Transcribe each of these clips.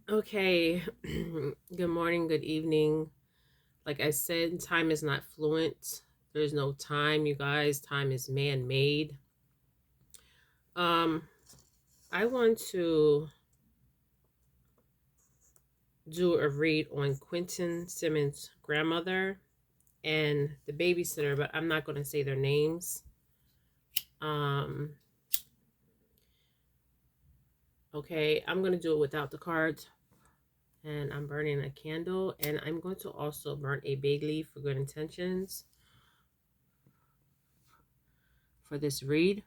Okay. Good morning, good evening. Like I said, time is not fluent. There's no time, you guys. Time is man-made. Um, I want to do a read on Quinton Simmons' grandmother and the babysitter, but I'm not going to say their names. Um, okay, I'm going to do it without the cards. And I'm burning a candle, and I'm going to also burn a bay leaf for good intentions for this read.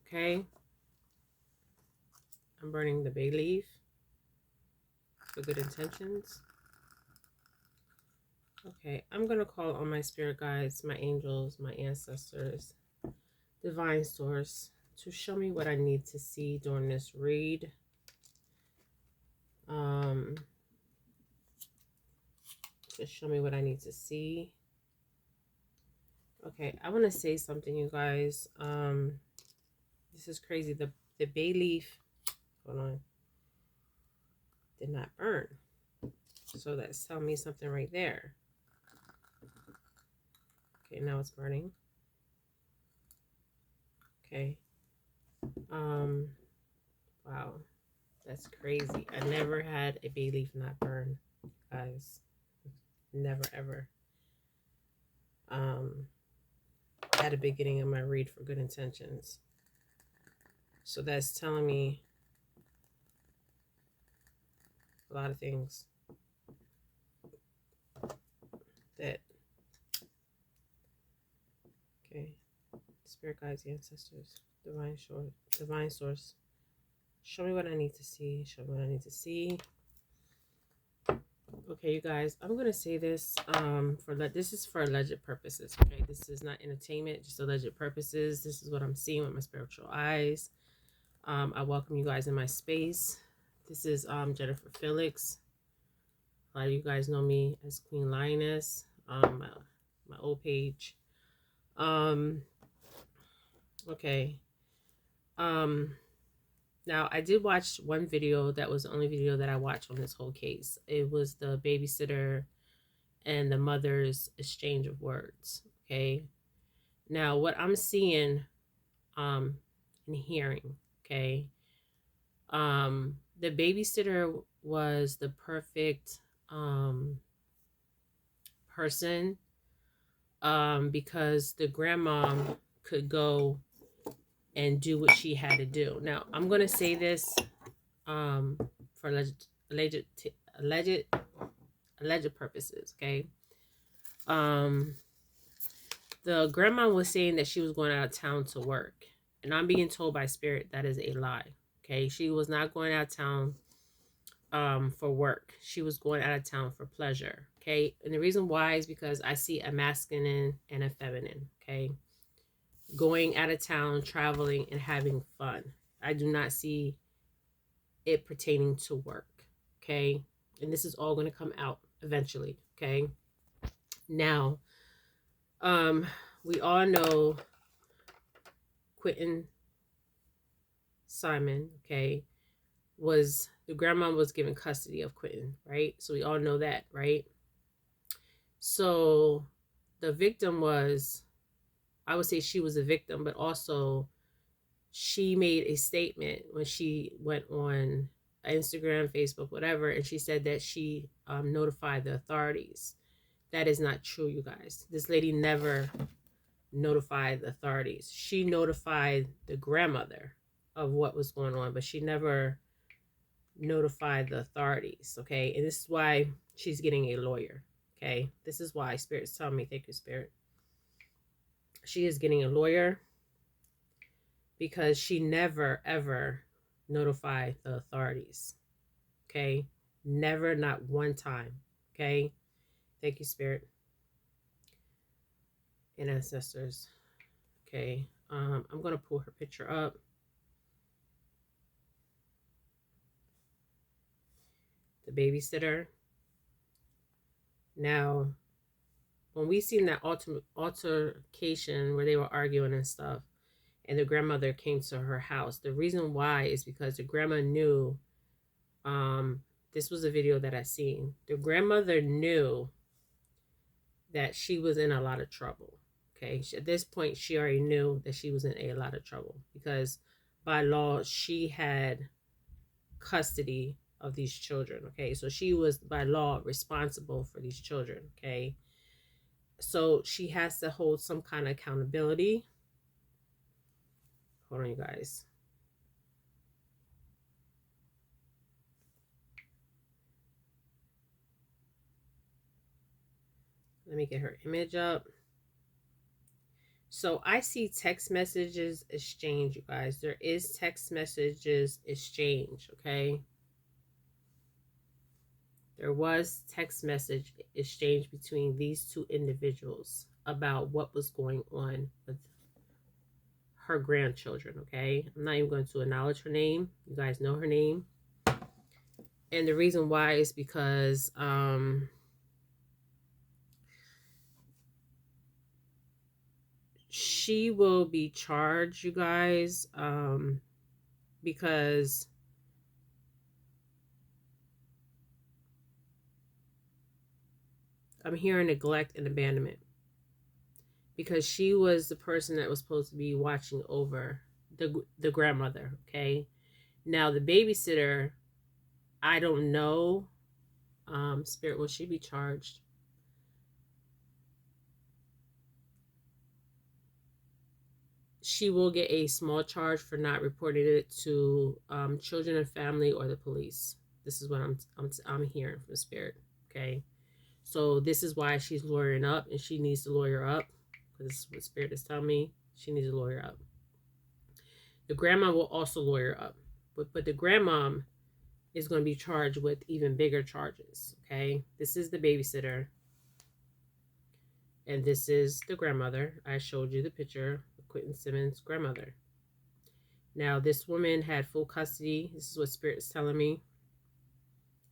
Okay, I'm burning the bay leaf for good intentions. Okay, I'm going to call on my spirit guides, my angels, my ancestors, divine source to show me what I need to see during this read. Um, to show me what I need to see. Okay, I want to say something, you guys. This is crazy. The bay leaf, hold on, did not burn. So that's telling me something right there. Okay, now it's burning. Okay. Wow. That's crazy. I never had a bay leaf not burn, guys. Never ever. At the beginning of my read for good intentions. So that's telling me a lot of things that, okay, spirit guides, ancestors, divine source. Show me what I need to see. Show me what I need to see. Okay, you guys, I'm gonna say this this is for alleged purposes. Okay, this is not entertainment, just alleged purposes. This is what I'm seeing with my spiritual eyes. I welcome you guys in my space. This is Jennifer Felix. A lot of you guys know me as Queen Lioness. My old page. Um, okay. Um, Now I did watch one video. That was the only video that I watched on this whole case. It was the babysitter and the mother's exchange of words. Okay. Now what I'm seeing and hearing, okay, the babysitter was the perfect person because the grandmom could go and do what she had to do. Now I'm gonna say this for alleged alleged alleged purposes, okay. um the grandma was saying that she was going out of town to work, and I'm being told by spirit that is a lie. Okay, she was not going out of town for work. She was going out of town for pleasure. Okay, and the reason why is because I see a masculine and a feminine. Okay, going out of town, traveling, and having fun. I do not see it pertaining to work. Okay, and this is all going to come out eventually. Okay, now we all know Quinton Simon, okay, was the grandma was given custody of Quinton, right? So we all know that, right? So the victim was, I would say she was a victim, but also she made a statement when she went on Instagram, Facebook, whatever, and she said that she notified the authorities. That is not true, you guys. This lady never notified the authorities. She notified the grandmother of what was going on, but she never notified the authorities. Okay, and this is why she's getting a lawyer. Okay, this is why Spirit's telling me, thank you, Spirit. She is getting a lawyer because she never ever notified the authorities. Okay, never, not one time. Okay, thank you, Spirit and ancestors. Okay, I'm gonna pull her picture up. The babysitter. Now, when we seen that altercation where they were arguing and stuff, and the grandmother came to her house. The reason why is because the grandma knew, this was a video that I seen. The grandmother knew that she was in a lot of trouble. Okay, at this point, she already knew that she was in a lot of trouble because by law, she had custody of these children. Okay, so she was by law responsible for these children. Okay, so she has to hold some kind of accountability. Hold on, you guys. Let me get her image up. So I see text messages exchange, you guys. There is text messages exchange, okay? There was text message exchange between these two individuals about what was going on with her grandchildren, okay? I'm not even going to acknowledge her name. You guys know her name. And the reason why is because she will be charged, you guys, because I'm hearing neglect and abandonment, because she was the person that was supposed to be watching over the grandmother. Okay, now the babysitter, I don't know. Spirit, will she be charged? She will get a small charge for not reporting it to children and family or the police. This is what I'm hearing from Spirit. Okay, so this is why she's lawyering up, and she needs to lawyer up, because this is what Spirit is telling me. She needs to lawyer up. The grandma will also lawyer up, but the grandmom is going to be charged with even bigger charges. Okay, this is the babysitter, and this is the grandmother. I showed you the picture of Quinton Simmons' grandmother. Now, this woman had full custody. This is what Spirit is telling me,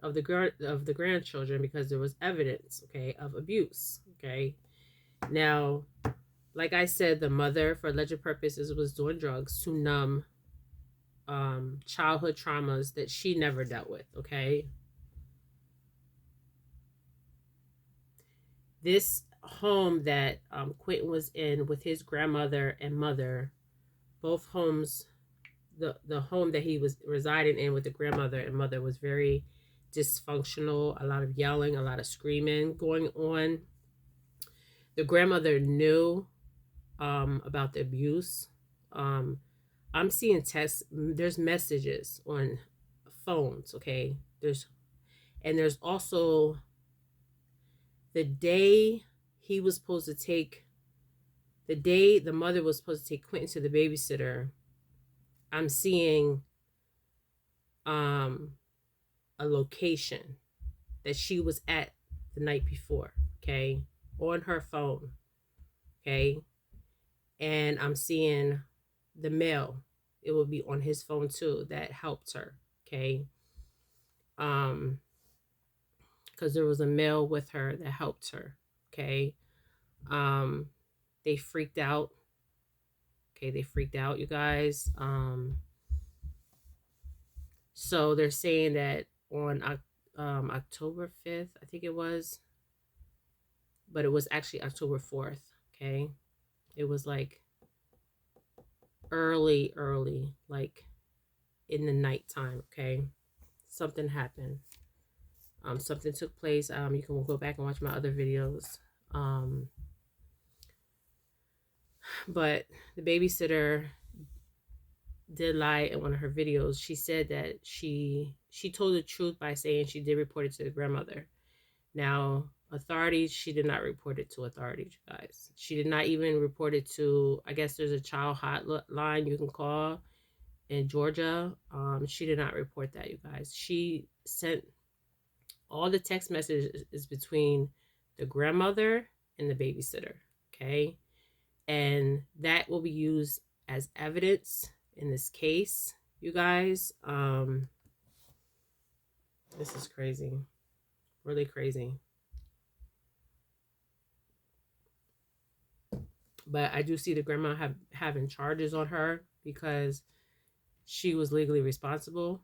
of the grandchildren, because there was evidence, okay, of abuse. Okay, now, like I said, the mother, for alleged purposes, was doing drugs to numb childhood traumas that she never dealt with. Okay, this home that Quinton was in with his grandmother and mother, both homes, the home that he was residing in with the grandmother and mother was very dysfunctional. A lot of yelling, a lot of screaming going on. The grandmother knew about the abuse. I'm seeing text. There's messages on phones. Okay, there's also the day he was supposed to take, the day the mother was supposed to take Quinton to the babysitter. I'm seeing a location that she was at the night before. Okay, on her phone. Okay, and I'm seeing the mail. It will be on his phone too. That helped her. Okay, because there was a mail with her that helped her. Okay, they freaked out. Okay, they freaked out, you guys. So they're saying that on October 5th, I think it was, but it was actually October 4th. Okay, it was like early, like in the nighttime. Okay, something happened. Something took place. You can go back and watch my other videos. But the babysitter did lie in one of her videos. She said that she told the truth by saying she did report it to the grandmother. Now, authorities, she did not report it to authorities, you guys. She did not even report it to, I guess there's a child hotline you can call in Georgia. She did not report that, you guys. She sent all the text messages between the grandmother and the babysitter, okay? And that will be used as evidence in this case, you guys. This is crazy. Really crazy. But I do see the grandma having charges on her because she was legally responsible.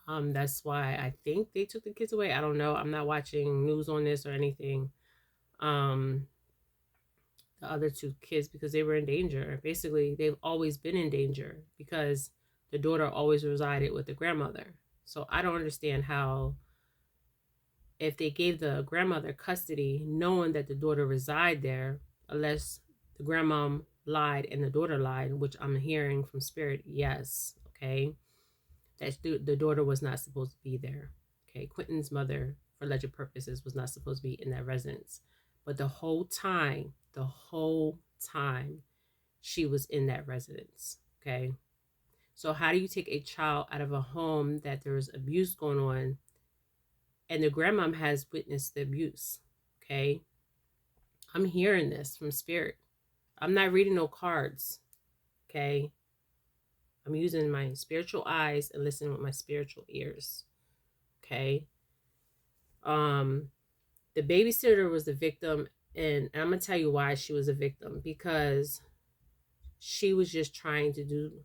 That's why I think they took the kids away. I don't know. I'm not watching news on this or anything. Um, the other two kids because they were in danger. Basically, they've always been in danger because the daughter always resided with the grandmother. So I don't understand how, if they gave the grandmother custody, knowing that the daughter reside there, unless the grandmom lied and the daughter lied, which I'm hearing from spirit, yes, okay, that the daughter was not supposed to be there. Okay, Quinton's mother, for alleged purposes, was not supposed to be in that residence. But the whole time, she was in that residence. Okay. So how do you take a child out of a home that there's abuse going on and the grandmom has witnessed the abuse? Okay. I'm hearing this from spirit. I'm not reading no cards. Okay. I'm using my spiritual eyes and listening with my spiritual ears. Okay. Um, the babysitter was the victim, and I'm gonna tell you why she was a victim, because she was just trying to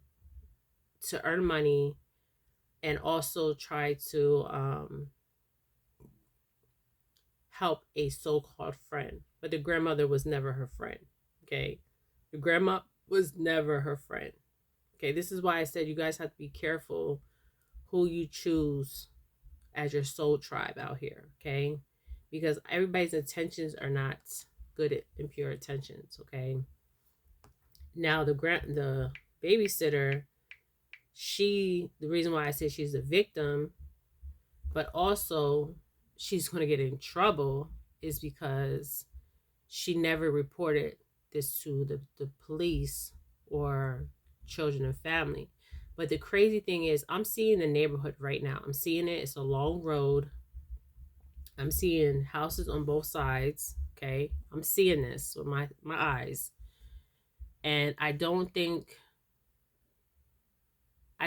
earn money and also try to help a so-called friend. But the grandmother was never her friend. Okay, the grandma was never her friend. Okay, this is why I said you guys have to be careful who you choose as your soul tribe out here. Okay, because everybody's intentions are not good and pure intentions. Okay, now the babysitter, the reason why I say she's a victim, but also she's going to get in trouble, is because she never reported this to the police or children and family. But the crazy thing is, I'm seeing the neighborhood right now. I'm seeing it. It's a long road. I'm seeing houses on both sides. Okay. I'm seeing this with my eyes. And I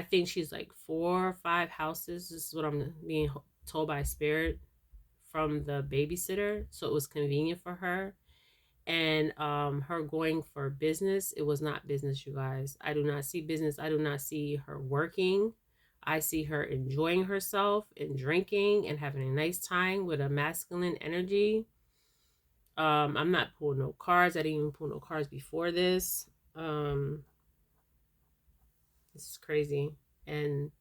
think she's like 4 or 5 houses. This is what I'm being told by spirit from the babysitter. So it was convenient for her. And her going for business, it was not business, you guys. I do not see business. I do not see her working. I see her enjoying herself and drinking and having a nice time with a masculine energy. I'm not pulling no cards. I didn't even pull no cards before this. This is crazy. And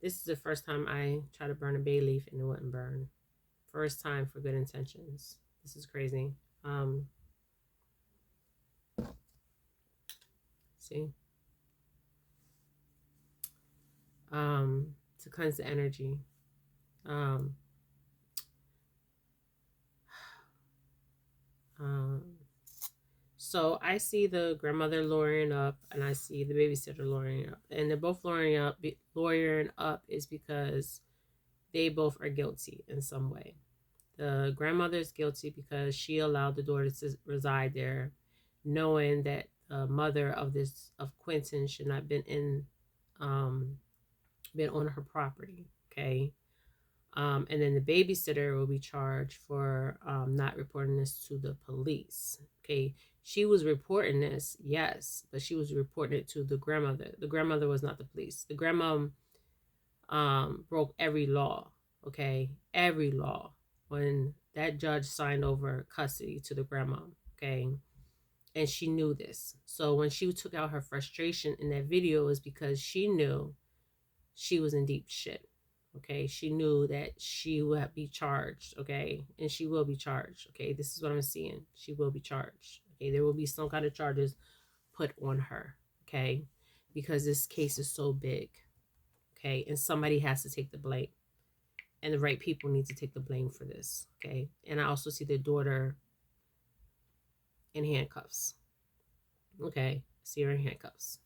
this is the first time I try to burn a bay leaf and it wouldn't burn. First time for good intentions. This is crazy. See? To cleanse the energy. So I see the grandmother lawyering up and I see the babysitter lawyering up. And they're both lawyering up. Lawyering up is because they both are guilty in some way. The grandmother is guilty because she allowed the daughter to reside there, knowing that the mother of Quinton should not been on her property. Okay. And then the babysitter will be charged for not reporting this to the police. Okay. She was reporting this, yes, but she was reporting it to the grandmother. The grandmother was not the police. The grandma broke every law. Okay. Every law when that judge signed over custody to the grandma. Okay. And she knew this. So when she took out her frustration in that video, is because she knew she was in deep shit. Okay, she knew that she would be charged. Okay, and she will be charged. Okay, this is what I'm seeing. She will be charged. Okay, there will be some kind of charges put on her. Okay, because this case is so big. Okay, and somebody has to take the blame, and the right people need to take the blame for this. Okay, and I also see the daughter in handcuffs. Okay, see her in handcuffs.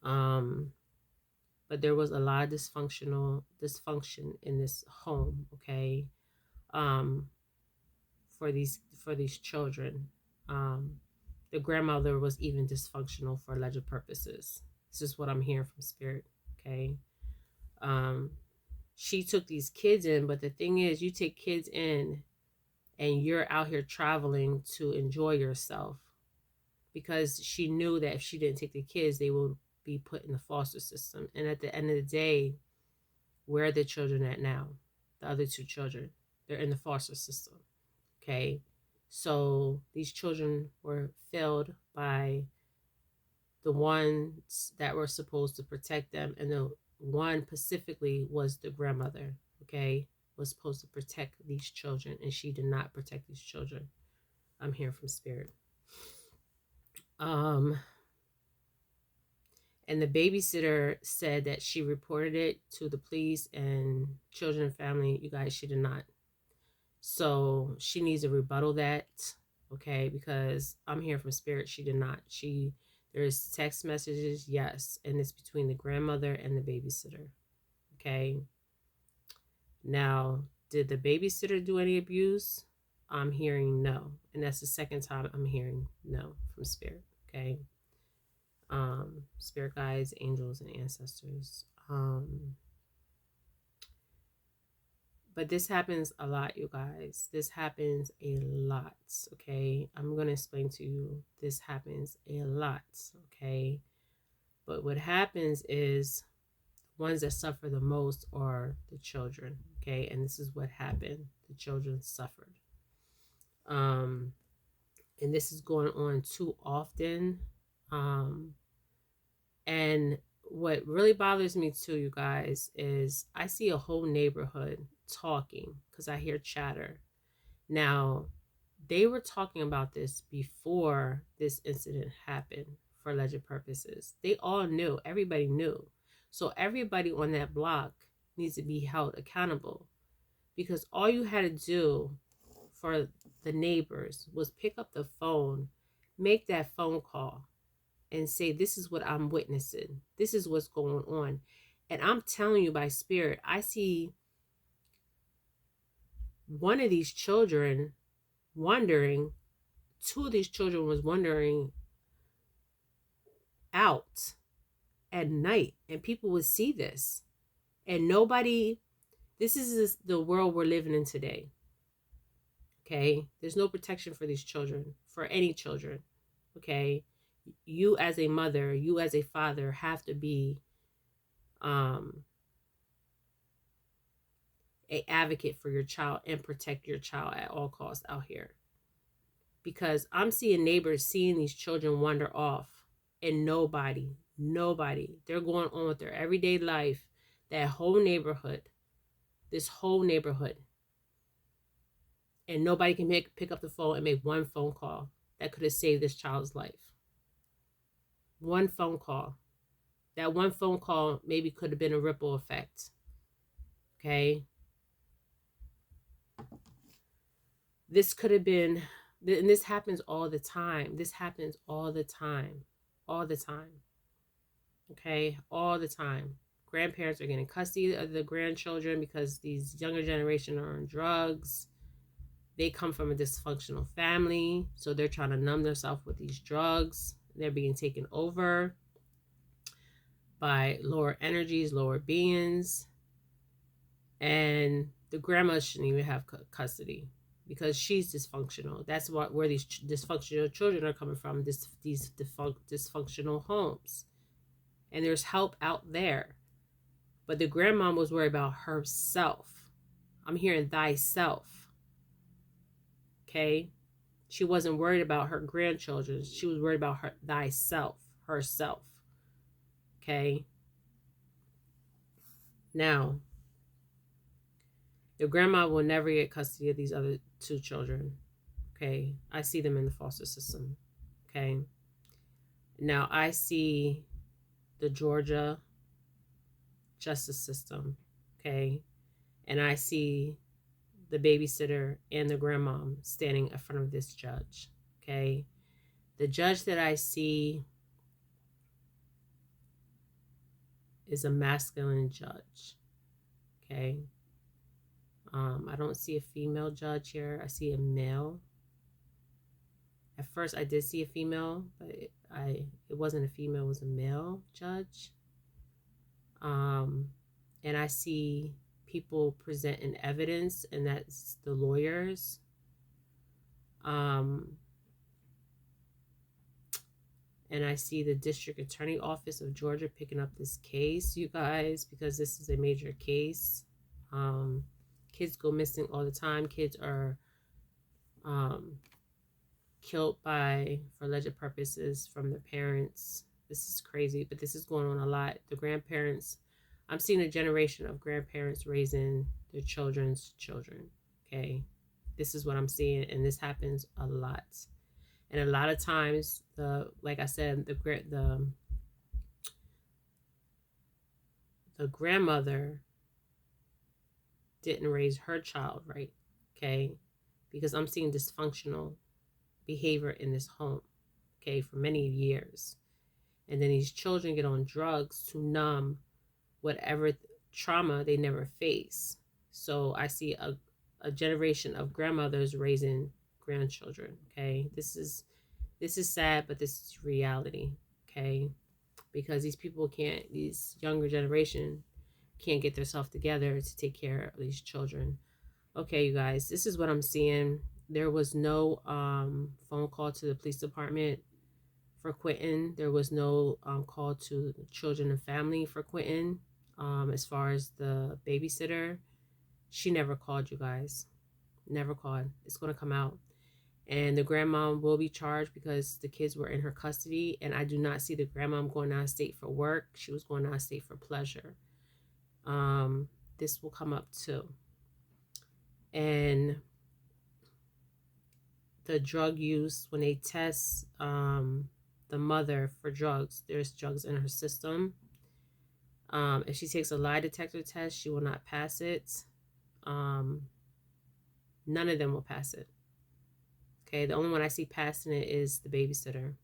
But there was a lot of dysfunction in this home. Okay, for these children. The grandmother was even dysfunctional for alleged purposes. This is what I'm hearing from spirit. Okay, she took these kids in, but the thing is, you take kids in, and you're out here traveling to enjoy yourself. because she knew that if she didn't take the kids, they would be put in the foster system. And at the end of the day, where are the children at now? The other two children, they're in the foster system. Okay. So these children were failed by the ones that were supposed to protect them. And the one specifically was the grandmother, okay, was supposed to protect these children. And she did not protect these children. I'm hearing from spirit. And the babysitter said that she reported it to the police and children and family. You guys, she did not. So she needs to rebuttal that, okay? Because I'm hearing from spirit, she did not. There's text messages, yes, and it's between the grandmother and the babysitter, okay? Now, did the babysitter do any abuse? I'm hearing no, and that's the second time I'm hearing no from spirit, okay? Spirit guides, angels, and ancestors. But this happens a lot, you guys. This happens a lot, okay? I'm going to explain to you. This happens a lot, okay? But what happens is the ones that suffer the most are the children, okay? And this is what happened. The children suffered. And this is going on too often. And what really bothers me too, you guys, is I see a whole neighborhood talking because I hear chatter. Now, they were talking about this before this incident happened for alleged purposes. They all knew. Everybody knew. So everybody on that block needs to be held accountable, because all you had to do for the neighbors was pick up the phone, make that phone call, and say, this is what I'm witnessing. This is what's going on. And I'm telling you by spirit, I see one of these children wandering, two of these children was wandering out at night, and people would see this. And nobody, this is the world we're living in today. Okay? There's no protection for these children, for any children. Okay? You as a mother, you as a father have to be a advocate for your child and protect your child at all costs out here. Because I'm seeing neighbors seeing these children wander off, and nobody, they're going on with their everyday life. That whole neighborhood, this whole neighborhood, and nobody can pick up the phone and make one phone call that could have saved this child's life. One phone call. That one phone call maybe could have been a ripple effect. Okay? This could have been, and this happens all the time. This happens all the time. All the time. Okay? All the time. Grandparents are getting custody of the grandchildren because these younger generation are on drugs. They come from a dysfunctional family, so they're trying to numb themselves with these drugs. They're being taken over by lower energies, lower beings. And the grandma shouldn't even have custody because she's dysfunctional. That's where these dysfunctional children are coming from, these dysfunctional homes. And there's help out there. But the grandma was worried about herself. I'm hearing thyself. Okay? She wasn't worried about her grandchildren. She was worried about thyself, herself. Okay? Now, your grandma will never get custody of these other two children. Okay? I see them in the foster system. Okay? Now, I see the Georgia justice system. Okay? And I see the babysitter and the grandmom standing in front of this judge. Okay? The judge that I see is a masculine judge. Okay? I don't see a female judge here. I see a male. At first, I did see a female, but it wasn't a female. It was a male judge. And I see people presenting evidence, and that's the lawyers. And I see the District Attorney Office of Georgia picking up this case, you guys, because this is a major case. Kids go missing all the time. Kids are killed for alleged purposes from their parents. This is crazy, but this is going on a lot. The grandparents, I'm seeing a generation of grandparents raising their children's children. Okay, this is what I'm seeing, and this happens a lot. And a lot of times, like I said, the grandmother didn't raise her child right. Okay, because I'm seeing dysfunctional behavior in this home. Okay, for many years. And then these children get on drugs to numb whatever trauma they never face. So I see a generation of grandmothers raising grandchildren. Okay, this is sad, but this is reality. Okay, because these younger generation can't get themselves together to take care of these children. Okay, you guys, this is what I'm seeing. There was no phone call to the police department for Quinton. There was no call to children and family for Quinton. As far as the babysitter, she never called, you guys. Never called. It's going to come out. And the grandmom will be charged because the kids were in her custody. And I do not see the grandmom going out of state for work. She was going out of state for pleasure. This will come up too. And the drug use, when they test the mother for drugs, there's drugs in her system. If she takes a lie detector test, she will not pass it. None of them will pass it. Okay, the only one I see passing it is the babysitter.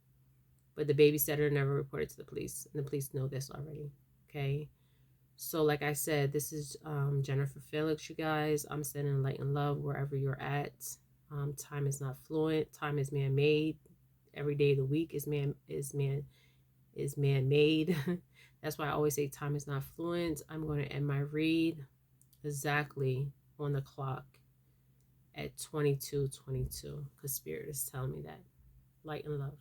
But the babysitter never reported to the police, and the police know this already. Okay, so like I said, this is Jennifer Felix, you guys. I'm sending light and love wherever you're at. Time is not fluent. Time is man-made. Every day of the week is man-made. That's why I always say time is not fluent. I'm going to end my read exactly on the clock at 22:22 because Spirit is telling me that. Light and love.